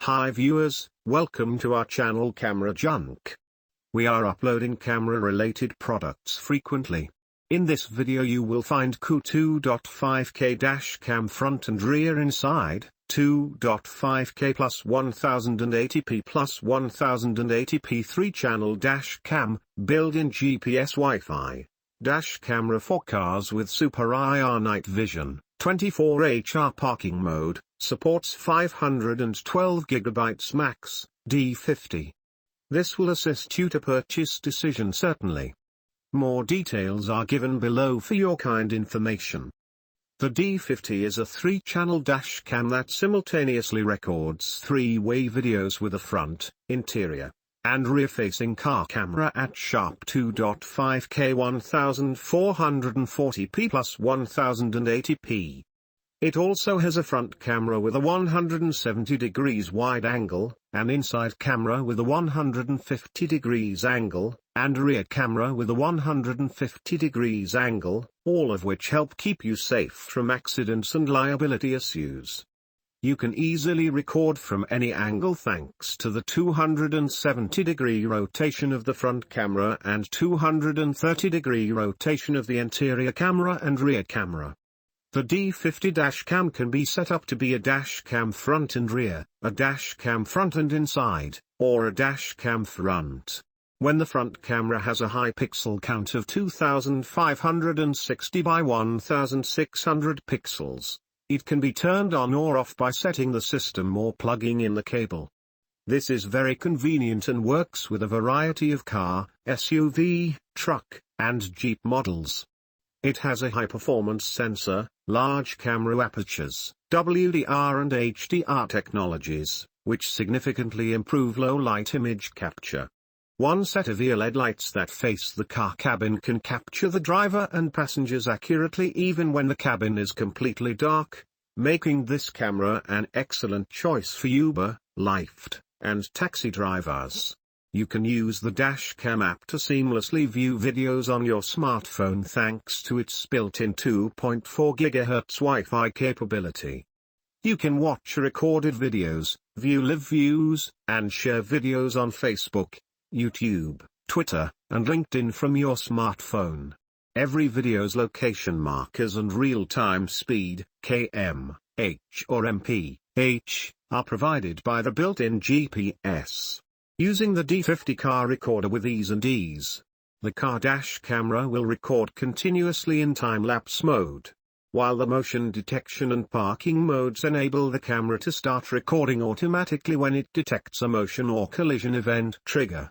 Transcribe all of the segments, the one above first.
Hi viewers, welcome to our channel Camera Junc. We are uploading camera-related products frequently. In this video you will find COOAU 2.5K dash cam front and rear inside, 2.5K plus 1080p plus 1080p 3-channel dash cam, built-in GPS Wi-Fi, dash camera for cars with Super IR night vision, 24HR parking mode, supports 512GB max, D50. This will assist you to purchase decision certainly. More details are given below for your kind information. The D50 is a 3-channel dash cam that simultaneously records 3-way videos with a front, interior, and rear-facing car camera at sharp 2.5K 1440p plus 1080p. It also has a front camera with a 170 degrees wide angle, an inside camera with a 150 degrees angle, and a rear camera with a 150 degrees angle, all of which help keep you safe from accidents and liability issues. You can easily record from any angle thanks to the 270-degree rotation of the front camera and 230-degree rotation of the interior camera and rear camera. The D50 dash cam can be set up to be a dash cam front and rear, a dash cam front and inside, or a dash cam front. When the front camera has a high pixel count of 2560 by 1600 pixels, it can be turned on or off by setting the system or plugging in the cable. This is very convenient and works with a variety of car, SUV, truck, and Jeep models. It has a high-performance sensor, large camera apertures, WDR and HDR technologies, which significantly improve low-light image capture. One set of LED lights that face the car cabin can capture the driver and passengers accurately even when the cabin is completely dark, making this camera an excellent choice for Uber, Lyft, and taxi drivers. You can use the Dashcam app to seamlessly view videos on your smartphone thanks to its built-in 2.4 GHz Wi-Fi capability. You can watch recorded videos, view live views, and share videos on Facebook, YouTube, Twitter, and LinkedIn from your smartphone. Every video's location markers and real-time speed, km, h or mph, are provided by the built-in GPS. Using the D50 car recorder with ease and ease, the car dash camera will record continuously in time-lapse mode, while the motion detection and parking modes enable the camera to start recording automatically when it detects a motion or collision event trigger.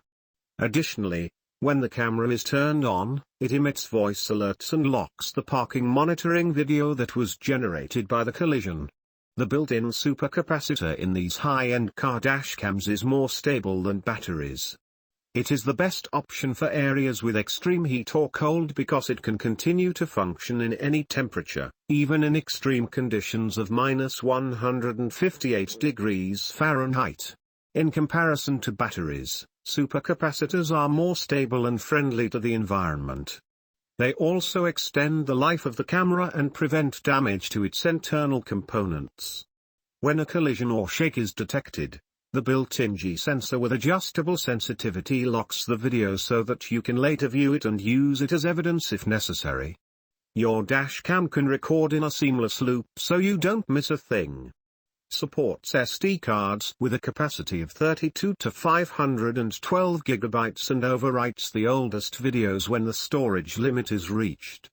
Additionally, when the camera is turned on, it emits voice alerts and locks the parking monitoring video that was generated by the collision. The built-in supercapacitor in these high-end car dashcams is more stable than batteries. It is the best option for areas with extreme heat or cold because it can continue to function in any temperature, even in extreme conditions of -158 degrees Fahrenheit. In comparison to batteries, supercapacitors are more stable and friendly to the environment. They also extend the life of the camera and prevent damage to its internal components. When a collision or shake is detected, the built-in G sensor with adjustable sensitivity locks the video so that you can later view it and use it as evidence if necessary. Your dashcam can record in a seamless loop so you don't miss a thing. Supports SD cards with a capacity of 32 to 512 GB and overwrites the oldest videos when the storage limit is reached.